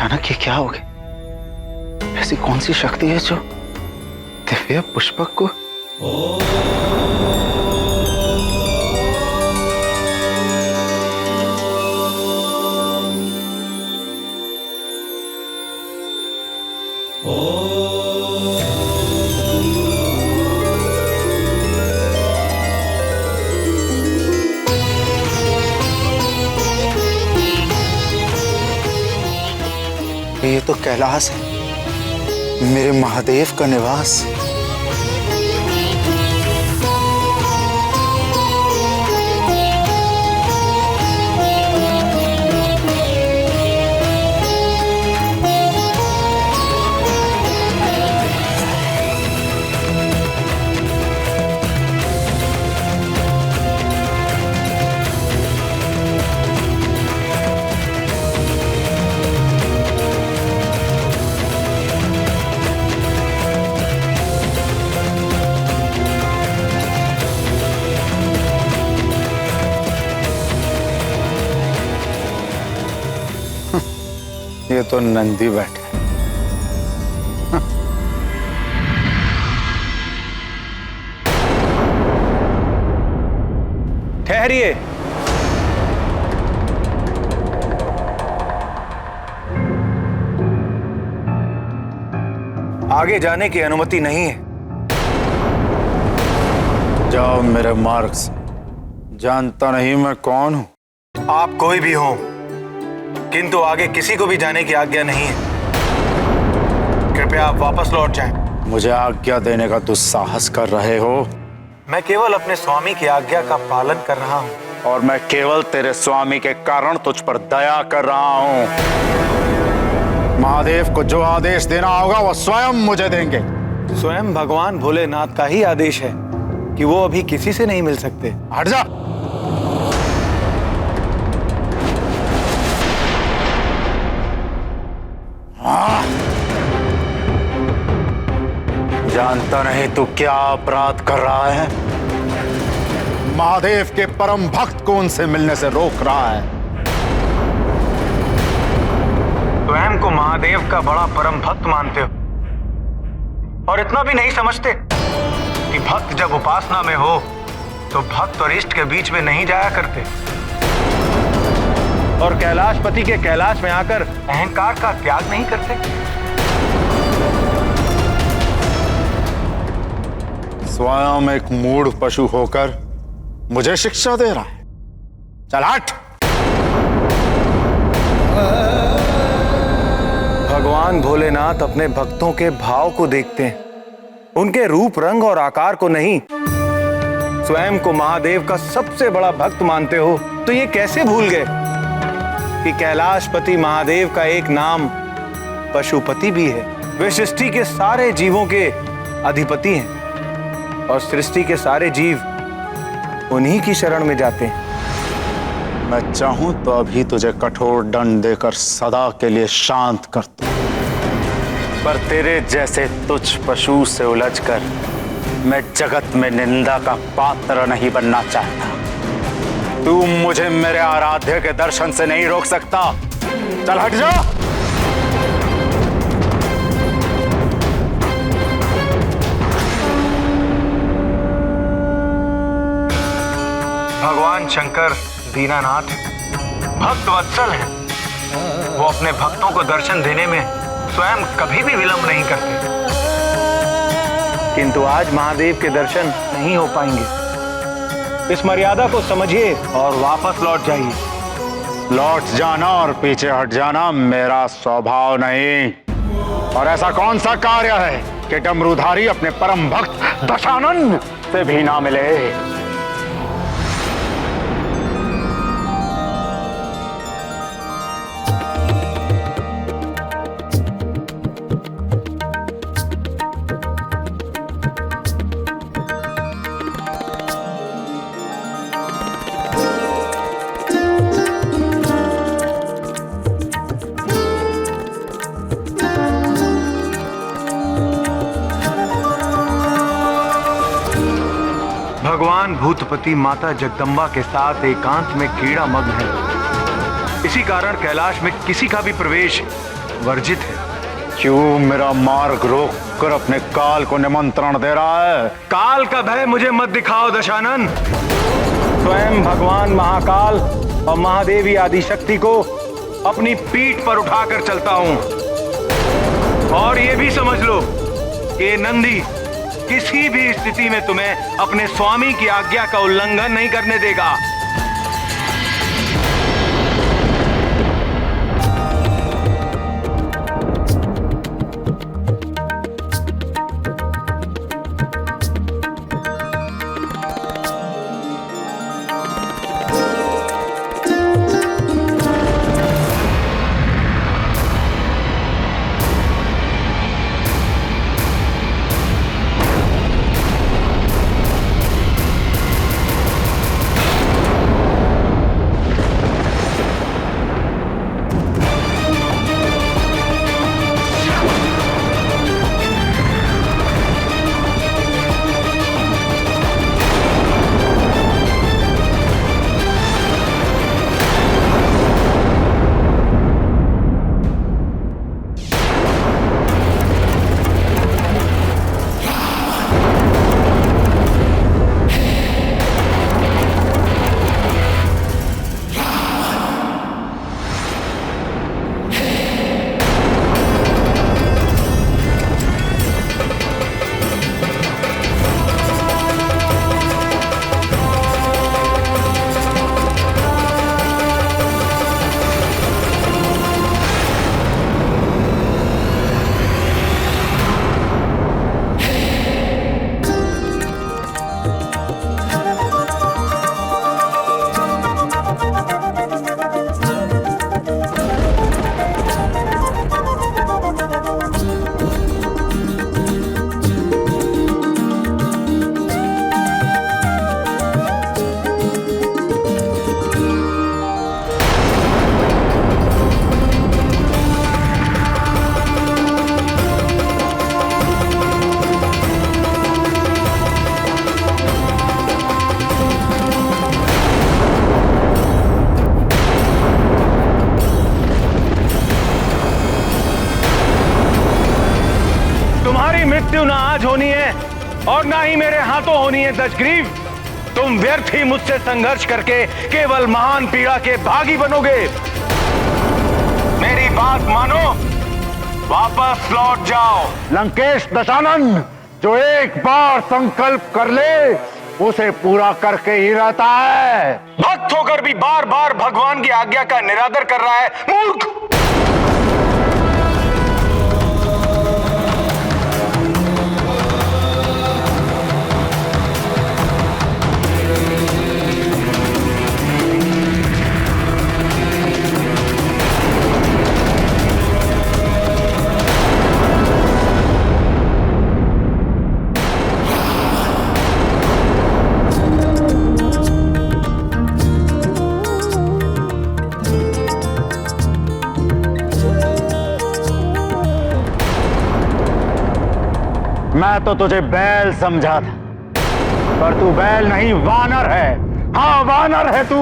अचानक ये क्या हो गया? ऐसी कौन सी शक्ति है जो दिव्य पुष्पक को? ये तो कैलाश है, मेरे महादेव का निवास। ये तो नंदी बैठे। ठहरिए। आगे जाने की अनुमति नहीं है। जाओ मेरे मार्ग से, जानता नहीं मैं कौन हूं। आप कोई भी हो, किंतु आगे किसी को भी जाने की आज्ञा नहीं है। कृपया आप वापस लौट जाएं। मुझे आज्ञा देने का दुस्साहस कर रहे हो? मैं केवल अपने स्वामी की आज्ञा का पालन कर रहा हूं। और मैं केवल तेरे स्वामी के कारण तुझ पर दया कर रहा हूं। महादेव को जो आदेश देना होगा वो स्वयं मुझे देंगे। स्वयं भगवान भोलेनाथ का ही आदेश है कि वो अभी किसी से नहीं मिल सकते। हट जा। जानता नहीं तू क्या अपराध कर रहा है? महादेव के परम भक्त को उनसे मिलने से रोक रहा है। स्वयं को महादेव का बड़ा परम भक्त मानते हो और इतना भी नहीं समझते कि भक्त जब उपासना में हो तो भक्त और इष्ट के बीच में नहीं जाया करते और कैलाशपति के कैलाश में आकर अहंकार का त्याग नहीं करते। स्वयं एक मूढ़ पशु होकर मुझे शिक्षा दे रहा है। चल हट। भगवान भोलेनाथ अपने भक्तों के भाव को देखते हैं, उनके रूप रंग और आकार को नहीं। स्वयं को महादेव का सबसे बड़ा भक्त मानते हो तो ये कैसे भूल गए कि कैलाशपति महादेव का एक नाम पशुपति भी है। वे सृष्टि के सारे जीवों के अधिपति हैं और सृष्टि के सारे जीव उन्हीं की शरण में जाते हैं। मैं चाहूं तो अभी तुझे कठोर दंड देकर सदा के लिए शांत कर दूं, पर तेरे जैसे तुच्छ पशु से उलझकर मैं जगत में निंदा का पात्र नहीं बनना चाहता। तू मुझे मेरे आराध्य के दर्शन से नहीं रोक सकता। चल हट जा। भगवान शंकर दीनानाथ भक्त वत्सल हैं। वो अपने भक्तों को दर्शन देने में स्वयं कभी भी विलंब नहीं करते, किंतु आज महादेव के दर्शन नहीं हो पाएंगे। इस मर्यादा को समझिए और वापस लौट जाइए। लौट जाना और पीछे हट जाना मेरा स्वभाव नहीं। और ऐसा कौन सा कार्य है कि डमरूधारी अपने परम भक्त दशानन से भी ना मिले? भगवान भूतपति माता जगदम्बा के साथ एकांत में क्रीड़ा मग्न है। इसी कारण कैलाश में किसी का भी प्रवेश वर्जित है। क्यों मेरा मार्ग रोक कर अपने काल को निमंत्रण दे रहा है? काल का भय मुझे मत दिखाओ दशानन। स्वयं भगवान महाकाल और महादेवी आदिशक्ति को अपनी पीठ पर उठाकर चलता हूं। और ये भी समझ लो कि नंदी किसी भी स्थिति में तुम्हें अपने स्वामी की आज्ञा का उल्लंघन नहीं करने देगा। मृत्यु ना आज होनी है और ना ही मेरे हाथों होनी है दशग्रीव। तुम व्यर्थ ही मुझसे संघर्ष करके केवल महान पीड़ा के भागी बनोगे। मेरी बात मानो, वापस लौट जाओ। लंकेश दशानन जो एक बार संकल्प कर ले उसे पूरा करके ही रहता है। भक्त होकर भी बार बार भगवान की आज्ञा का निरादर कर रहा है, मूर्ख। मैं तो तुझे बैल समझा था, पर तू बैल नहीं वानर है। हाँ, वानर है तू।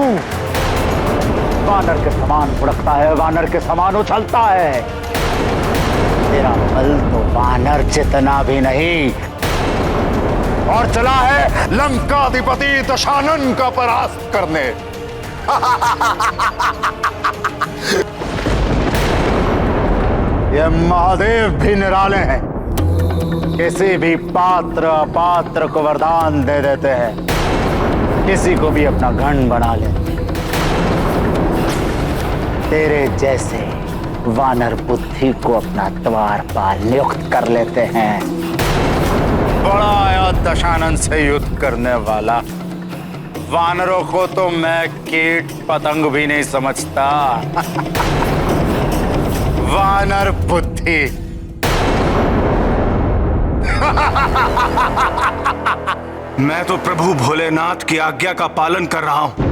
वानर के समान उड़कता है, वानर के समान उछलता है। तेरा बल तो वानर जितना भी नहीं। और चला है लंकाधिपति दशानन का परास्त करने। ये महादेव भी निराले हैं, किसी भी पात्र अपात्र को वरदान दे देते हैं, किसी को भी अपना गण बना लेते हैं। तेरे जैसे वानर बुद्धि को अपना द्वारपाल नियुक्त कर लेते हैं। बड़ा आया दशानन से युद्ध करने वाला। वानरों को तो मैं कीट पतंग भी नहीं समझता। वानर बुद्धि। मैं तो प्रभु भोलेनाथ की आज्ञा का पालन कर रहा हूं,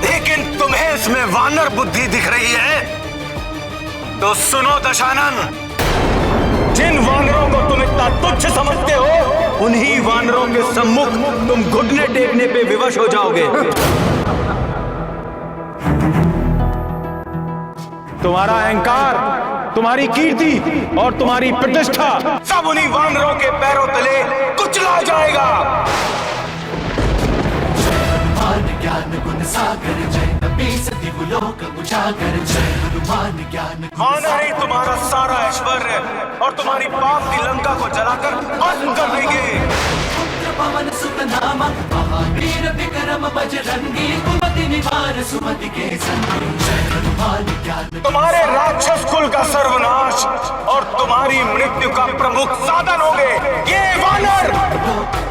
लेकिन तुम्हें इसमें वानर बुद्धि दिख रही है। तो सुनो दशानन, जिन वानरों को तुम इतना तुच्छ समझते हो, उन्हीं वानरों के सम्मुख तुम घुटने टेकने पे विवश हो जाओगे। तुम्हारा अहंकार, तुम्हारी कीर्ति और तुम्हारी प्रतिष्ठा सब उन्हीं वानरों के पैरों तले कुचला जाएगा। ज्ञान गुण सागर जय नबी सदिव लोक उजागर जय हनुमान ज्ञान वानर ही तुम्हारा सारा ऐश्वर्य और तुम्हारी पाप की लंका को जलाकर भस्म कर देंगे। पुत्र पवन सुत नामा महावीर विक्रम बजरंगी कुमति निवार सुमति के संगी जय हनुमान ज्ञान तुम्हारे राक्षस कुल का सर्वनाश और तुम्हारी मृत्यु का प्रमुख साधन होंगे ये वानर।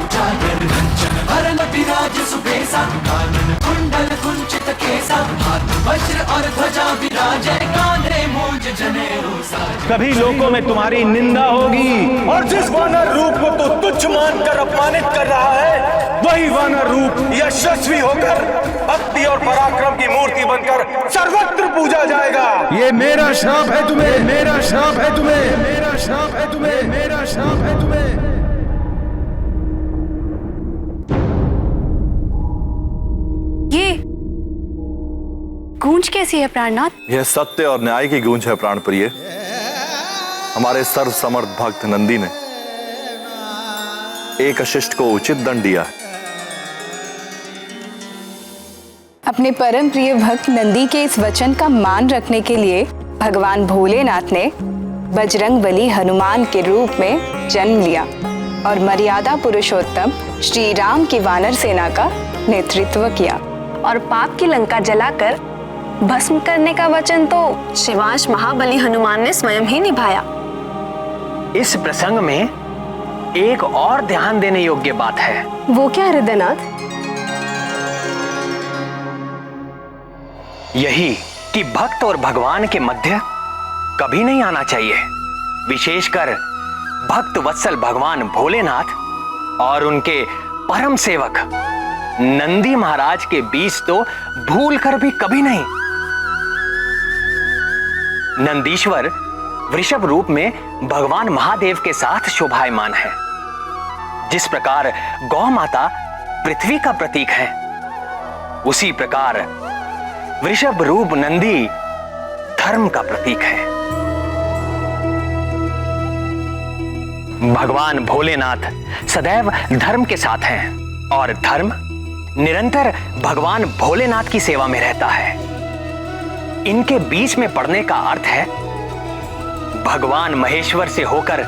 उजागर रंजन हरन विराज सुबेसा कानन कुंडल कुंचित केसा हाथ वज्र और ध्वजा विराजय कांधे मूंज जनेऊ साज। सभी लोगों में तुम्हारी निंदा होगी और जिस वानर रूप को तू तुच्छ मानकर अपमानित कर रहा है वही वानर रूप यशस्वी होकर भक्ति और पराक्रम की मूर्ति बनकर सर्वत्र पूजा जाएगा। ये मेरा श्राप है तुम्हें, मेरा श्राप है तुम्हें, मेरा श्राप है तुम्हें, मेरा श्राप है तुम्हें। ये गूंज कैसी है प्राणनाथ? यह सत्य और न्याय की गूंज है प्राणप्रिय। हमारे सर्व समर्थ भक्त नंदी ने एक अशिष्ट को उचित दंड दिया है। अपने परम प्रिय भक्त नंदी के इस वचन का मान रखने के लिए भगवान भोलेनाथ ने बजरंग बली हनुमान के रूप में जन्म लिया और मर्यादा पुरुषोत्तम श्री राम की वानर सेना का नेतृत्व किया और पाप की लंका जलाकर भस्म करने का वचन तो शिवांश महाबली हनुमान ने स्वयं ही निभाया। इस प्रसंग में एक और ध्यान देने योग्य बात है। वो क्या हृदयनाथ? यही कि भक्त और भगवान के मध्य कभी नहीं आना चाहिए, विशेषकर भक्त वत्सल भगवान भोलेनाथ और उनके परम सेवक नंदी महाराज के बीच तो भूल कर भी कभी नहीं। नंदीश्वर वृषभ रूप में भगवान महादेव के साथ शोभायमान है। जिस प्रकार गौ माता पृथ्वी का प्रतीक है, उसी प्रकार वृषभ रूप नंदी धर्म का प्रतीक है। भगवान भोलेनाथ सदैव धर्म के साथ हैं और धर्म निरंतर भगवान भोलेनाथ की सेवा में रहता है। इनके बीच में पड़ने का अर्थ है भगवान महेश्वर से होकर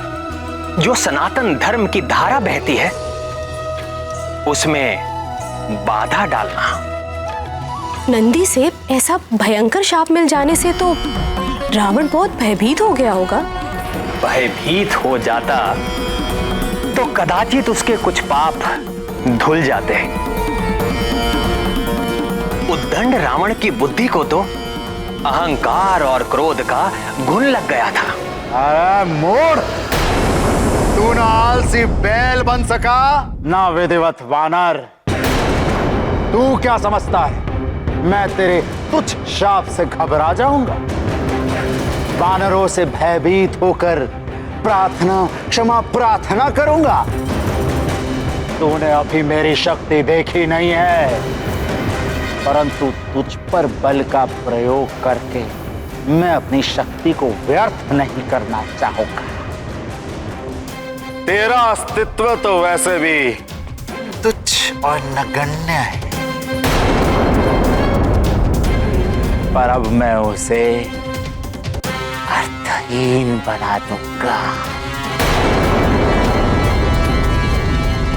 जो सनातन धर्म की धारा बहती है उसमें बाधा डालना। नंदी से ऐसा भयंकर शाप मिल जाने से तो रावण बहुत भयभीत हो गया होगा। भयभीत हो जाता तो कदाचित उसके कुछ पाप धुल जाते हैं। उद्दंड रावण की बुद्धि को तो अहंकार और क्रोध का घुन लग गया था। अरे मूढ़, तू ना आलसी बैल बन सका ना विधिवत वानर। तू क्या समझता है मैं तेरे तुच्छ शाप से घबरा जाऊंगा? वानरों से भयभीत होकर प्रार्थना क्षमा प्रार्थना करूंगा? तूने अभी मेरी शक्ति देखी नहीं है, परंतु तुझ पर बल का प्रयोग करके मैं अपनी शक्ति को व्यर्थ नहीं करना चाहूंगा। तेरा अस्तित्व तो वैसे भी तुच्छ और नगण्य है, पर अब मैं उसे अर्थहीन बना दूंगा।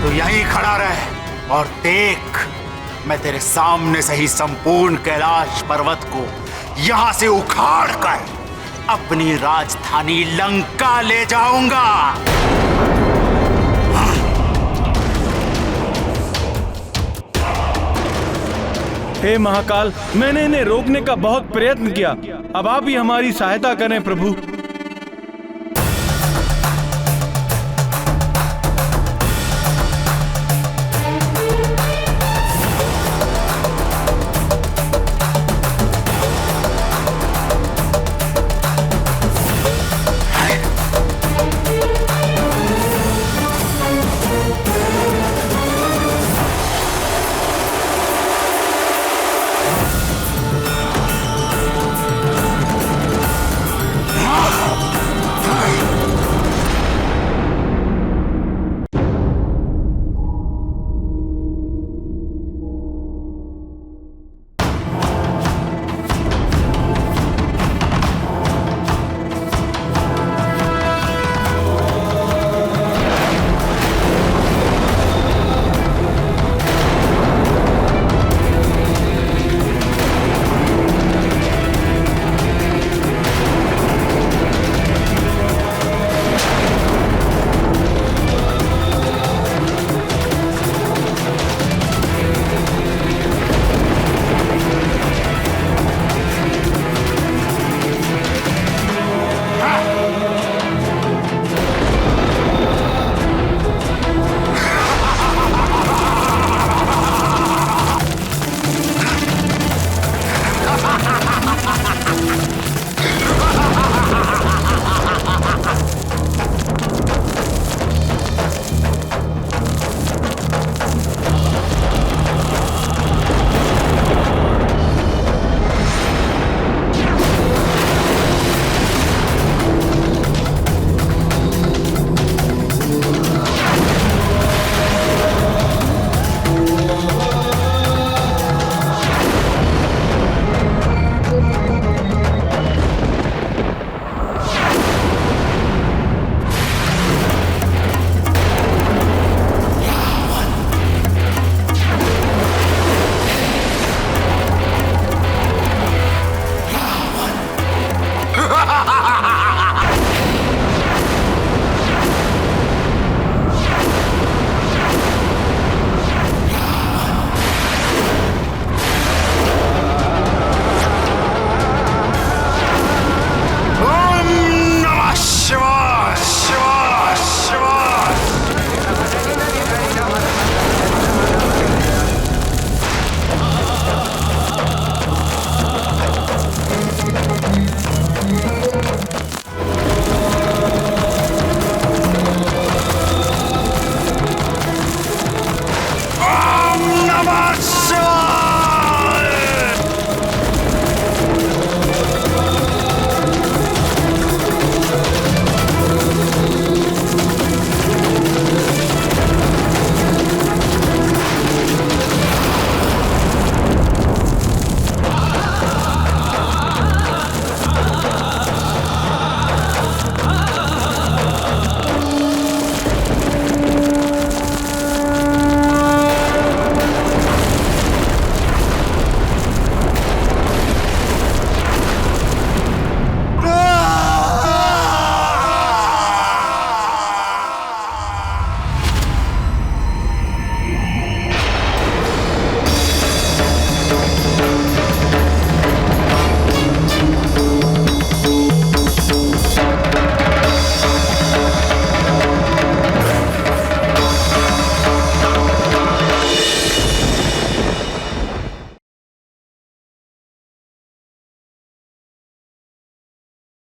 तो यहीं खड़ा रह और देख, मैं तेरे सामने से ही संपूर्ण कैलाश पर्वत को यहां से उखाड़ कर अपनी राजधानी लंका ले जाऊंगा। हे महाकाल, मैंने इन्हें रोकने का बहुत प्रयत्न किया, अब आप ही हमारी सहायता करें प्रभु।